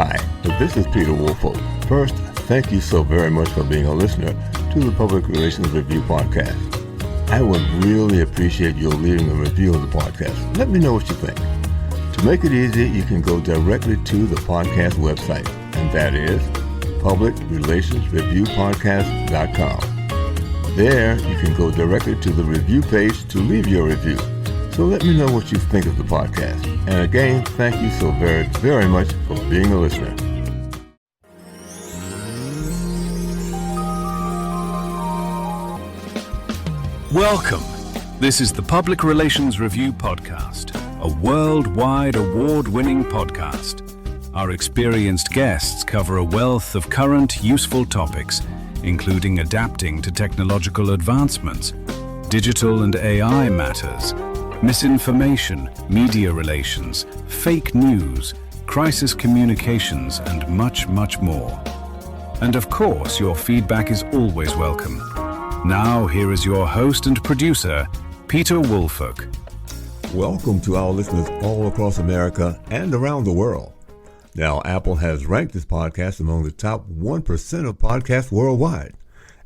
Hi, this is Peter Woolfolk. First, thank you so very much for being a listener to the Public Relations Review podcast. I would really appreciate your leaving a review of the podcast. Let me know what you think. To make it easy, you can go directly to the podcast website, and that is publicrelationsreviewpodcast.com. There, you can go directly to the review page to leave your review. So let me know what you think of the podcast. And again, thank you so very, very much for being a listener. Welcome. This is the Public Relations Review Podcast, a worldwide award-winning podcast. Our experienced guests cover a wealth of current, useful topics, including adapting to technological advancements, digital and AI matters, misinformation, media relations, fake news, crisis communications, and much, much more. And of course, your feedback is always welcome. Now, here is your host and producer, Peter Woolfolk. Welcome to our listeners all across America and around the world. Now, Apple has ranked this podcast among the top 1% of podcasts worldwide.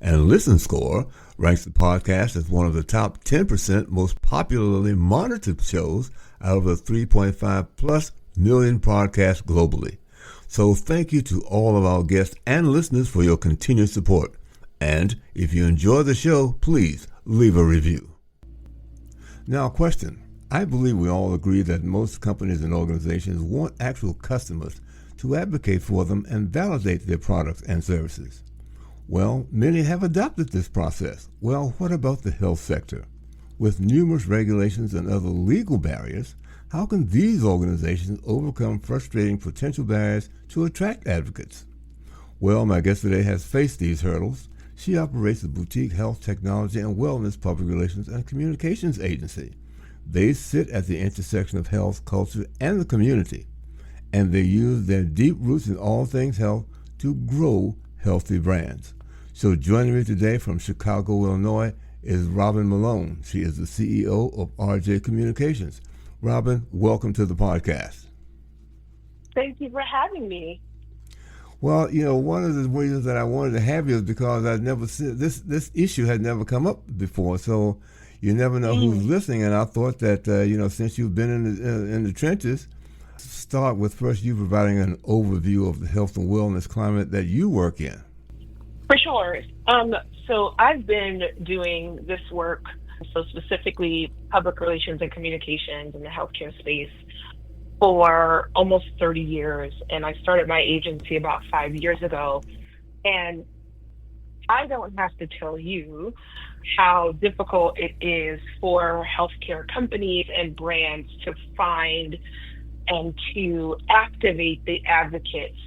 And Listen Score ranks the podcast as one of the top 10% most popularly monitored shows out of the 3.5 plus million podcasts globally. So thank you to all of our guests and listeners for your continued support. And if you enjoy the show, please leave a review. Now, question. I believe we all agree that most companies and organizations want actual customers to advocate for them and validate their products and services. Well, many have adopted this process. Well, what about the health sector? With numerous regulations and other legal barriers, how can these organizations overcome frustrating potential barriers to attract advocates? Well, my guest today has faced these hurdles. She operates the boutique health technology and wellness public relations and communications agency. They sit at the intersection of health, culture, and the community, and they use their deep roots in all things health to grow healthy brands. So joining me today from Chicago, Illinois, is Robin Malone. She is the CEO of RJ Communications. Robin, welcome to the podcast. Thank you for having me. Well, you know, one of the reasons that I wanted to have you is because I'd never seen this issue had never come up before. So you never know who's listening, and I thought that since you've been in the trenches, start with first you providing an overview of the health and wellness climate that you work in. For sure. So I've been doing this work, so specifically public relations and communications in the healthcare space, for almost 30 years. And I started my agency about 5 years ago. And I don't have to tell you how difficult it is for healthcare companies and brands to find and to activate the advocates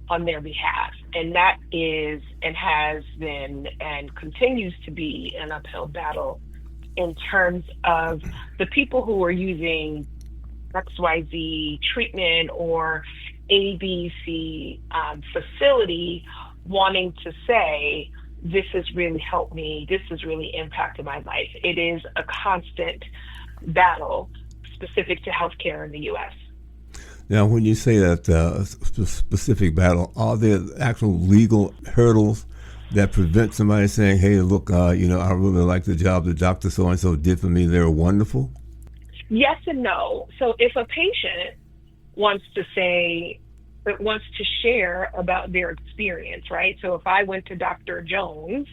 on their behalf. And that is and has been and continues to be an uphill battle in terms of the people who are using XYZ treatment or ABC facility wanting to say, this has really helped me, this has really impacted my life. It is a constant battle specific to healthcare in the U.S. Now, when you say that specific battle, are there actual legal hurdles that prevent somebody saying, hey, look, I really like the job the doctor so-and-so did for me, they're wonderful? Yes and no. So if a patient wants to share about their experience, right? So if I went to Dr. Jones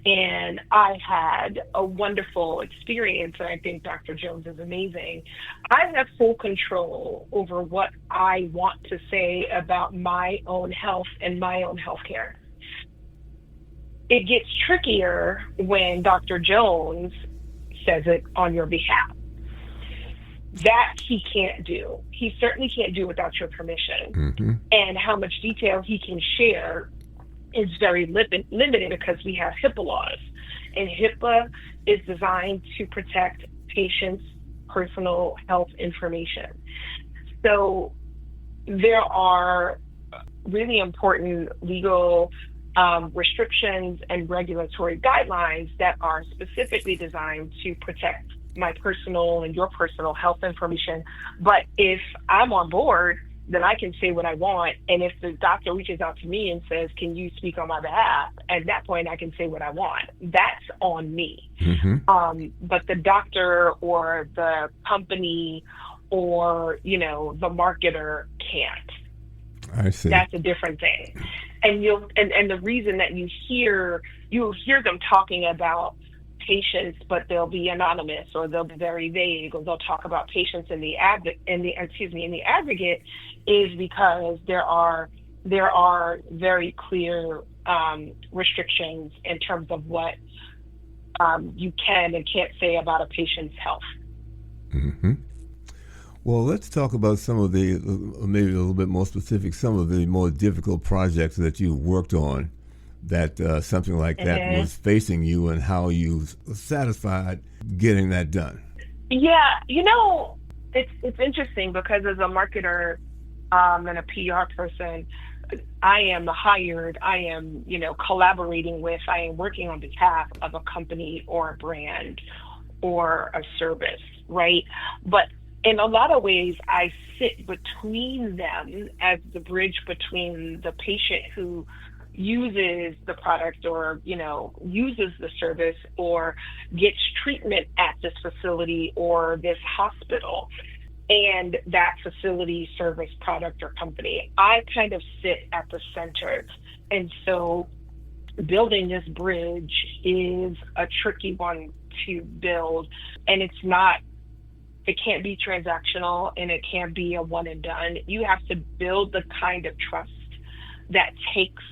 and I had a wonderful experience, and I think Dr. Jones is amazing, I have full control over what I want to say about my own health and my own healthcare. It gets trickier when Dr. Jones says it on your behalf. That he can't do. He certainly can't do without your permission. Mm-hmm. And how much detail he can share is very limited because we have HIPAA laws. And HIPAA is designed to protect patients' personal health information. So there are really important legal restrictions and regulatory guidelines that are specifically designed to protect my personal and your personal health information. But if I'm on board, then I can say what I want. And if the doctor reaches out to me and says, can you speak on my behalf? At that point, I can say what I want. That's on me. But the doctor or the company or, the marketer can't. I see. That's a different thing. And the reason that you'll hear them talking about patients, but they'll be anonymous or they'll be very vague, or they'll talk about patients in the aggregate, is because there are very clear restrictions in terms of what you can and can't say about a patient's health. Mm-hmm. Well, let's talk about some of the, maybe a little bit more specific, some of the more difficult projects that you worked on, that something like that was facing you, and how you were satisfied getting that done. Yeah, it's interesting because as a marketer and a PR person, I am hired, I am, collaborating with, I am working on behalf of a company or a brand or a service, right? But in a lot of ways, I sit between them as the bridge between the patient who uses the product or, uses the service or gets treatment at this facility or this hospital, and that facility, service, product, or company. I kind of sit at the center. And so building this bridge is a tricky one to build, and it can't be transactional, and it can't be a one and done. You have to build the kind of trust that takes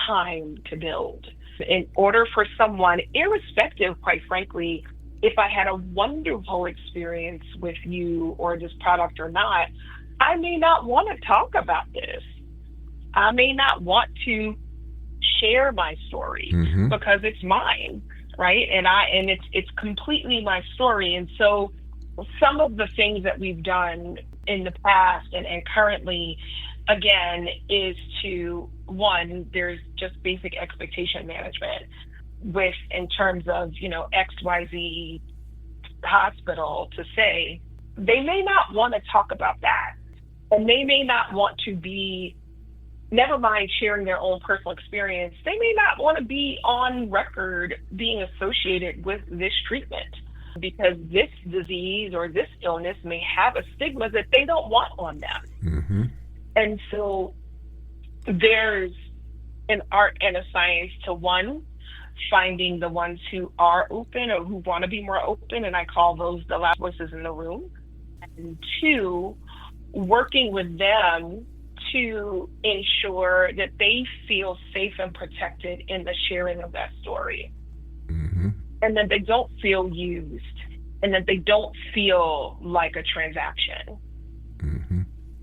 time to build. In order for someone, irrespective, quite frankly, if I had a wonderful experience with you or this product or not, I may not want to talk about this. I may not want to share my story because it's mine, right? And it's completely my story. And so some of the things that we've done in the past and currently, again, is to, one, there's just basic expectation management in terms of, XYZ hospital, to say they may not want to talk about that. And they may not want to be, never mind sharing their own personal experience, they may not want to be on record being associated with this treatment, because this disease or this illness may have a stigma that they don't want on them. And so there's an art and a science to, one, finding the ones who are open or who want to be more open, and I call those the loud voices in the room. And two, working with them to ensure that they feel safe and protected in the sharing of that story. And that they don't feel used, and that they don't feel like a transaction.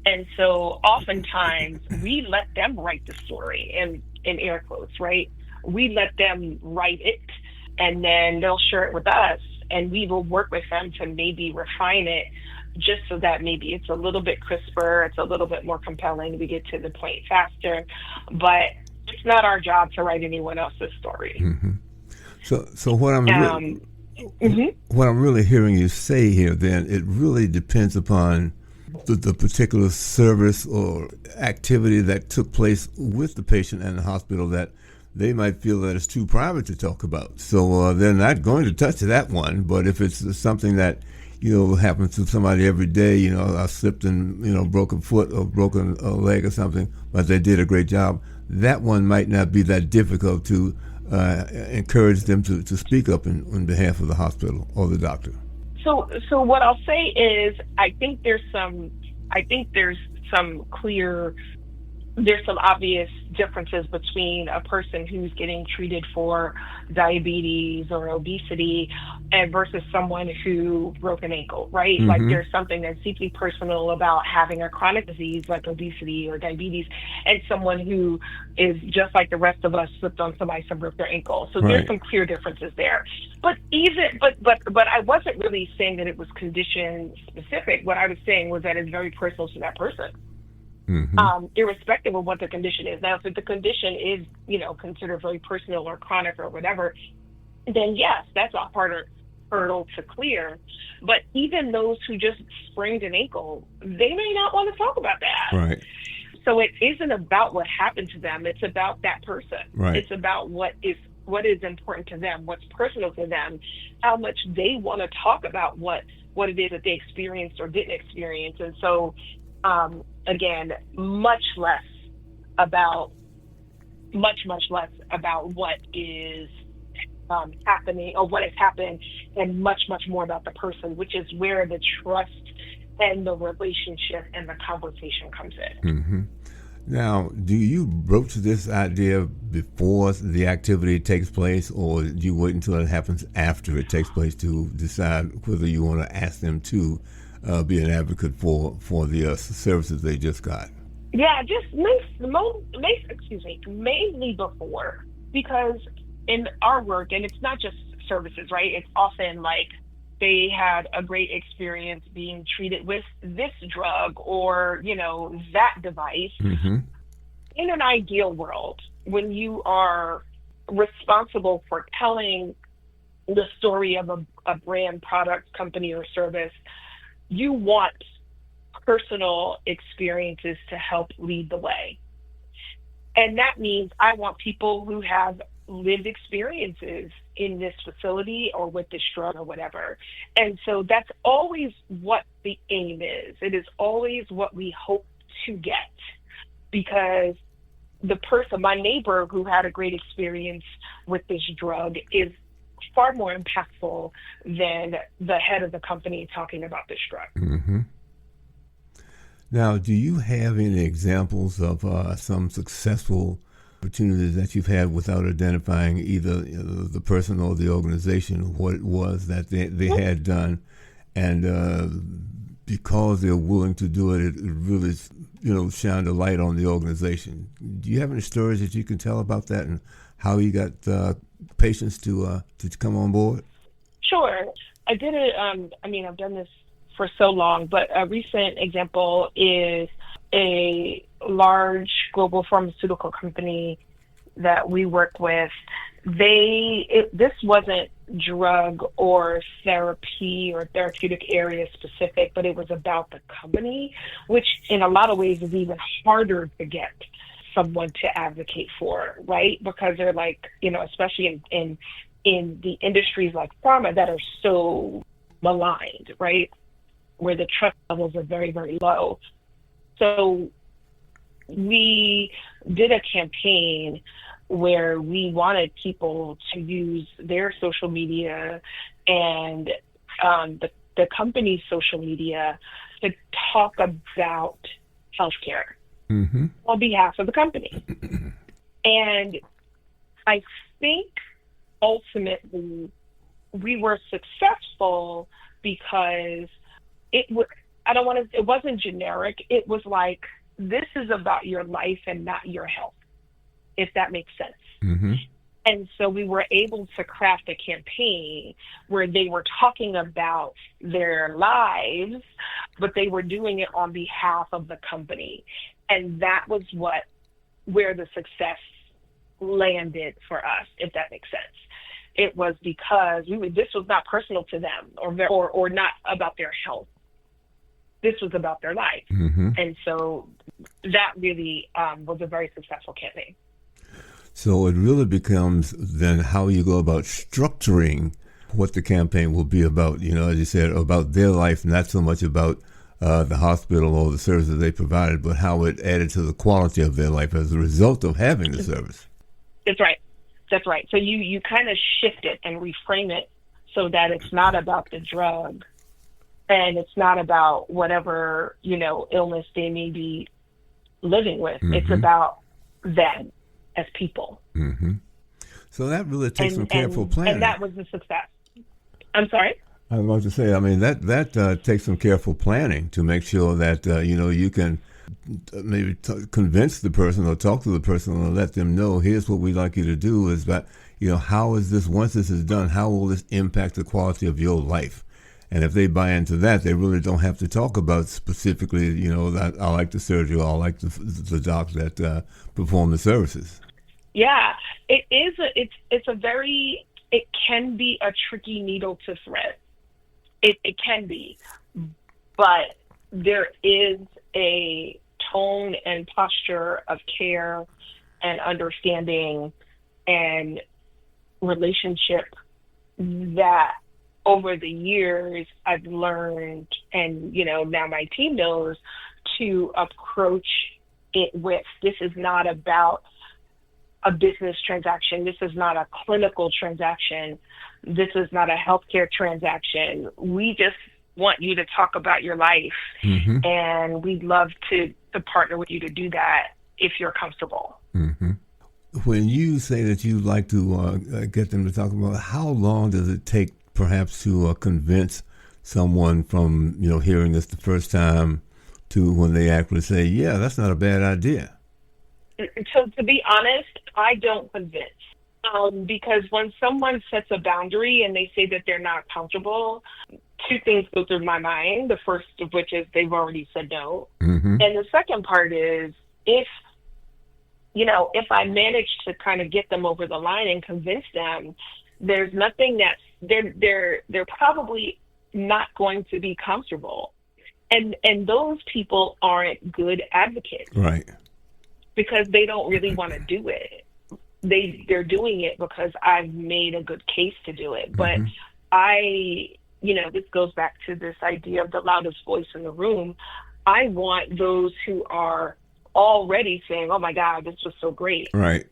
And so oftentimes we let them write the story, in air quotes, right? We let them write it, and then they'll share it with us, and we will work with them to maybe refine it just so that maybe it's a little bit crisper, it's a little bit more compelling, we get to the point faster. But it's not our job to write anyone else's story. So what I'm what I'm really hearing you say here, then, it really depends upon the particular service or activity that took place with the patient and the hospital, that they might feel that it's too private to talk about. So they're not going to touch that one. But if it's something that, happens to somebody every day, I slipped and, broke a foot or broken a leg or something, but they did a great job, that one might not be that difficult to encourage them to speak up on behalf of the hospital or the doctor. So what I'll say is, I think there's some obvious differences between a person who's getting treated for diabetes or obesity and versus someone who broke an ankle, right? Like, there's something that's deeply personal about having a chronic disease like obesity or diabetes, and someone who is just like the rest of us, slipped on somebody, some broke their ankle. So there's some clear differences there. But I wasn't really saying that it was condition specific. What I was saying was that it's very personal to that person. Irrespective of what the condition is. Now, if the condition is, considered very personal or chronic or whatever, then yes, that's a harder hurdle to clear. But even those who just sprained an ankle, they may not want to talk about that. Right. So it isn't about what happened to them. It's about that person. Right. It's about what is important to them, what's personal to them, how much they want to talk about what it is that they experienced or didn't experience. And so, again, much less about what is happening or what has happened, and much more about the person, which is where the trust and the relationship and the conversation comes in. Mm-hmm. Now, do you broach this idea before the activity takes place, or do you wait until it happens after it takes place to decide whether you want to ask them to be an advocate for the services they just got? Yeah, just mainly before, because in our work, and it's not just services, right? It's often like they had a great experience being treated with this drug or, that device. Mm-hmm. In an ideal world, when you are responsible for telling the story of a brand, product, company, or service, you want personal experiences to help lead the way. And that means I want people who have lived experiences in this facility or with this drug or whatever. And so that's always what the aim is. It is always what we hope to get, because the person, my neighbor who had a great experience with this drug, is far more impactful than the head of the company talking about this drug. Mm-hmm. Now, do you have any examples of some successful opportunities that you've had without identifying either the person or the organization, what it was that they had done, and because they're willing to do it, it really shined a light on the organization? Do you have any stories that you can tell about that and how you got patients to come on board? Sure. I did it. I've done this for so long, but a recent example is a large global pharmaceutical company that we work with. This wasn't drug or therapy or therapeutic area specific, but it was about the company, which in a lot of ways is even harder to get someone to advocate for, right? Because they're like, especially in the industries like pharma that are so maligned, right? Where the trust levels are very, very low. So we did a campaign where we wanted people to use their social media and the company's social media to talk about healthcare mm-hmm. on behalf of the company. And I think ultimately we were successful because it wasn't generic. It was like, this is about your life and not your health, if that makes sense. Mm-hmm. And so we were able to craft a campaign where they were talking about their lives, but they were doing it on behalf of the company. And that was where the success landed for us, if that makes sense. It was because this was not personal to them or not about their health. This was about their life. Mm-hmm. And so that really was a very successful campaign. So it really becomes then how you go about structuring what the campaign will be about, as you said, about their life, not so much about the hospital or the services they provided, but how it added to the quality of their life as a result of having the service. That's right. So you kind of shift it and reframe it so that it's not about the drug and it's not about whatever, illness they may be living with. Mm-hmm. It's about them as people. Mm-hmm. So that really takes some careful planning. And that was the success. I'm sorry? I was about to say, that takes some careful planning to make sure that, you can maybe convince the person or talk to the person and let them know, here's what we'd like you to do is that, how is this, once this is done, how will this impact the quality of your life? And if they buy into that, they really don't have to talk about specifically, that I like the surgery or I like the doc that perform the services. Yeah, it is. It's a very it can be a tricky needle to thread. It can be, but there is a tone and posture of care and understanding and relationship that over the years I've learned, and now my team knows, to approach it with. This is not about a business transaction. This is not a clinical transaction. This is not a healthcare transaction. We just want you to talk about your life, and we'd love to partner with you to do that if you're comfortable. When you say that you like to get them to talk about, how long does it take perhaps to convince someone from hearing this the first time to when they actually say, yeah, that's not a bad idea? So to be honest, I don't convince. Because when someone sets a boundary and they say that they're not comfortable, two things go through my mind. The first of which is they've already said no. And the second part is if I manage to kind of get them over the line and convince them, there's nothing that's they're probably not going to be comfortable. And those people aren't good advocates. Right. Because they don't really want to do it. They're doing it because I've made a good case to do it. But this goes back to this idea of the loudest voice in the room. I want those who are already saying, oh my God, this was so great. Right.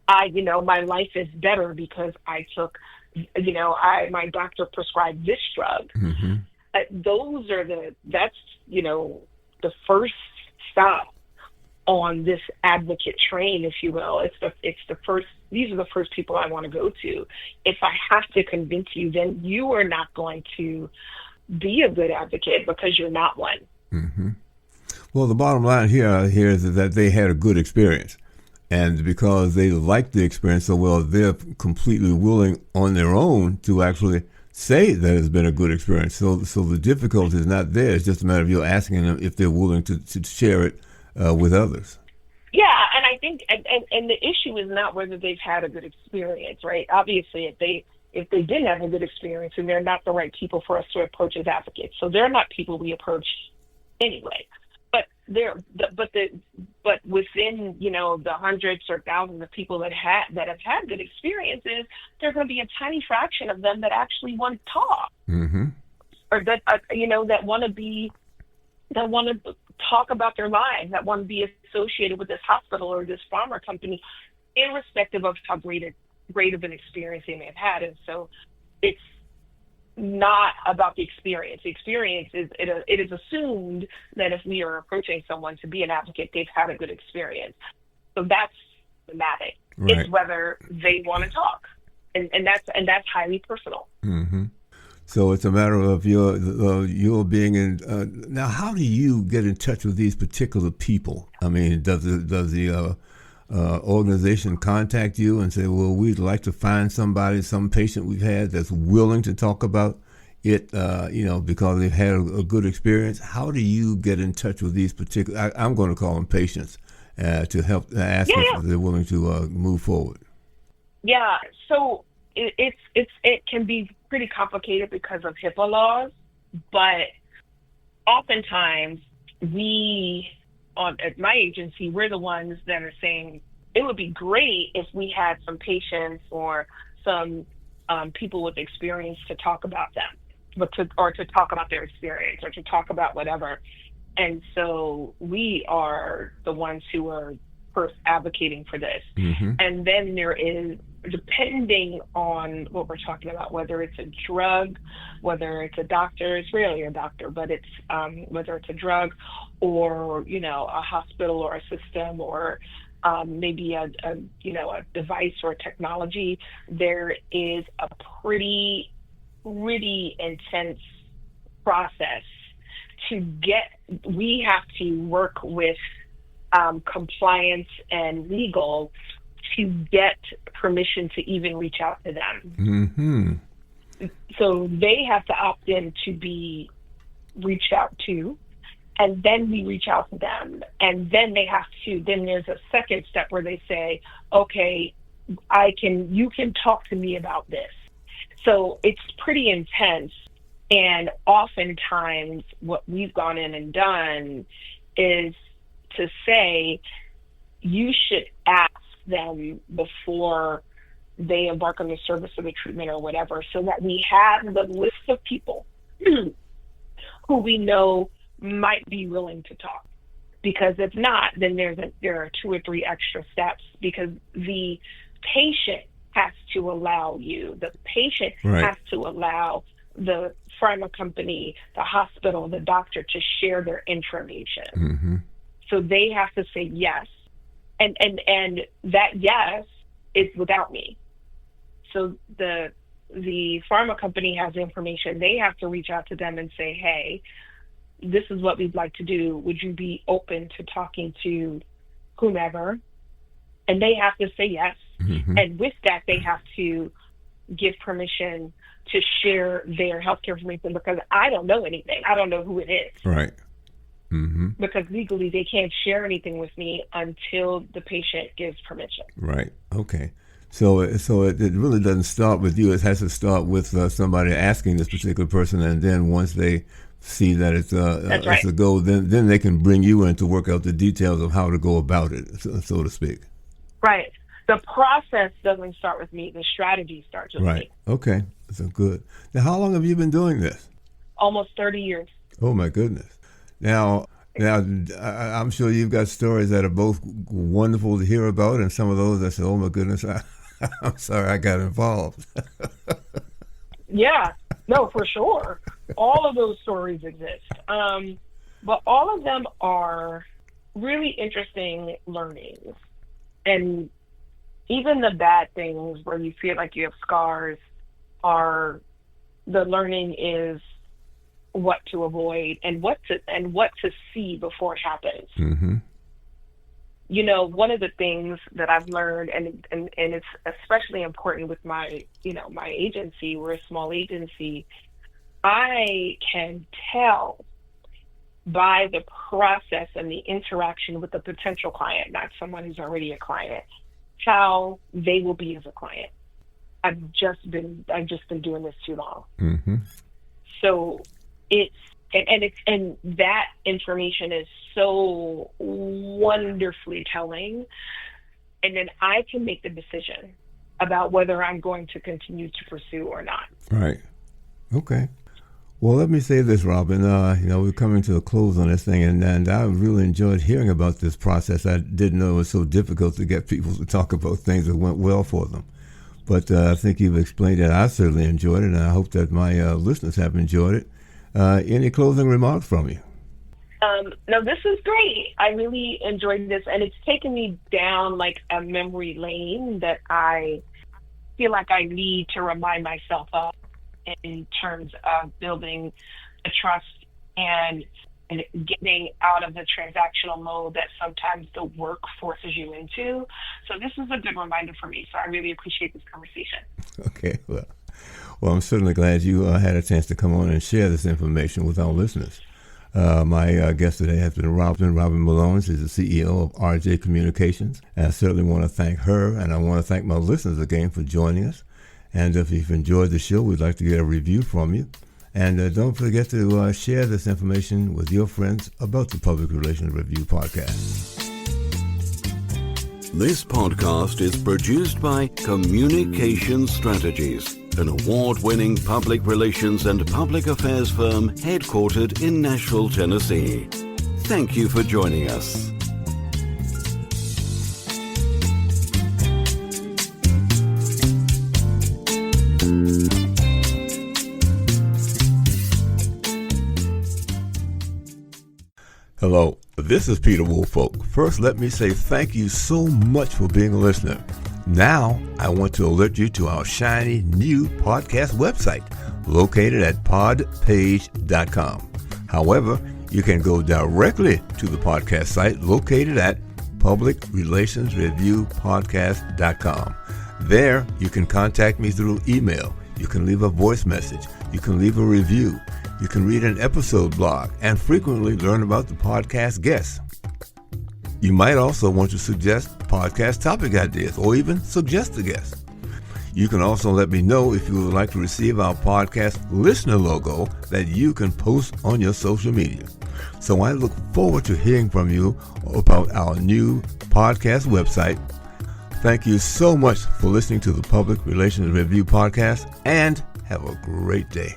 My life is better because I took, my doctor prescribed this drug. That's the first stop on this advocate train, if you will. These are the first people I want to go to. If I have to convince you, then you are not going to be a good advocate because you're not one. Well, the bottom line here is that they had a good experience. And because they liked the experience so well, they're completely willing on their own to actually say that it's been a good experience. So the difficulty is not there. It's just a matter of you asking them if they're willing to share it with others. Yeah, and I think, and the issue is not whether they've had a good experience, right? Obviously, if they didn't have a good experience, then they're not the right people for us to approach as advocates. So they're not people we approach anyway. But within the hundreds or thousands of people that have had good experiences, there's going to be a tiny fraction of them that actually want to talk, or that that want to talk about their lives, that want to be associated with this hospital or this pharma company, irrespective of how great of an experience they may have had. And so it's not about the experience. The experience is, it is assumed that if we are approaching someone to be an advocate, they've had a good experience. So that's thematic. Right. It's whether they want to talk. And that's highly personal. So it's a matter of your being in. Now, how do you get in touch with these particular people? I mean, does the organization contact you and say, well, we'd like to find some patient we've had that's willing to talk about it, because they've had a good experience? How do you get in touch with these particular, I'm going to call them patients, to help ask if they're willing to move forward? Yeah, so it can be pretty complicated because of HIPAA laws, but oftentimes at my agency, we're the ones that are saying it would be great if we had some patients or some people with experience to talk about them, or to talk about their experience, or to talk about whatever. And so we are the ones who are first advocating for this. And then there is, depending on what we're talking about, whether it's a drug, whether it's a doctor, it's rarely a doctor, but it's whether it's a drug or a hospital or a system or maybe a device or technology, there is a pretty intense process to get. We have to work with compliance and legal to get permission to even reach out to them. So they have to opt in to be reached out to, and then we reach out to them, and then then there's a second step where they say, okay, you can talk to me about this. So it's pretty intense. And oftentimes what we've gone in and done is to say, you should ask them before they embark on the service or the treatment or whatever, so that we have the list of people who we know might be willing to talk. Because if not, then there are 2 or 3 extra steps, because the patient has to allow you, the patient has to allow the pharma company, the hospital, the doctor to share their information. Mm-hmm. So they have to say yes. And that yes is without me. So the pharma company has information. They have to reach out to them and say, hey, this is what we'd like to do. Would you be open to talking to whomever? And they have to say yes. Mm-hmm. And with that, they have to give permission to share their healthcare information, because I don't know anything. I don't know who it is. Right. Mm-hmm. Because legally they can't share anything with me until the patient gives permission. Right. Okay. So it really doesn't start with you. It has to start with somebody asking this particular person, and then once they see that it's a go, then they can bring you in to work out the details of how to go about it, so to speak. Right. The process doesn't start with me. The strategy starts with me. Right. Okay. So good. Now, how long have you been doing this? Almost 30 years. Oh, my goodness. Now, I'm sure you've got stories that are both wonderful to hear about, and some of those that say, oh, my goodness, I'm sorry I got involved. Yeah. No, for sure. All of those stories exist. But all of them are really interesting learnings. And even the bad things where you feel like you have scars, the learning is what to avoid and what to see before it happens. Mm-hmm. You know, one of the things that I've learned, and it's especially important with my agency, we're a small agency, I can tell by the process and the interaction with the potential client, not someone who's already a client, how they will be as a client. I've just been doing this too long. Mm-hmm. So and that information is so wonderfully telling. And then I can make the decision about whether I'm going to continue to pursue or not. Right. Okay. Well, let me say this, Robin. We're coming to a close on this thing, and I really enjoyed hearing about this process. I didn't know it was so difficult to get people to talk about things that went well for them. But I think you've explained it. I certainly enjoyed it, and I hope that my listeners have enjoyed it. Any closing remarks from you? No, this is great. I really enjoyed this, and it's taken me down like a memory lane that I feel like I need to remind myself of in terms of building a trust and getting out of the transactional mode that sometimes the work forces you into. So this is a good reminder for me. So I really appreciate this conversation. Okay, well, I'm certainly glad you had a chance to come on and share this information with our listeners. My guest today has been Robin Malone. She's the CEO of RJ Communications. And I certainly want to thank her, and I want to thank my listeners again for joining us. And if you've enjoyed the show, we'd like to get a review from you. And don't forget to share this information with your friends about the Public Relations Review podcast. This podcast is produced by Communication Strategies, an award-winning public relations and public affairs firm headquartered in Nashville, Tennessee. Thank you for joining us. Hello, this is Peter Woolfolk. First, let me say thank you so much for being a listener. Now, I want to alert you to our shiny new podcast website located at podpage.com. However, you can go directly to the podcast site located at publicrelationsreviewpodcast.com. There, you can contact me through email. You can leave a voice message. You can leave a review. You can read an episode blog and frequently learn about the podcast guests. You might also want to suggest podcast topic ideas or even suggest a guest. You can also let me know if you would like to receive our podcast listener logo that you can post on your social media. So I look forward to hearing from you about our new podcast website. Thank you so much for listening to the Public Relations Review podcast, and have a great day.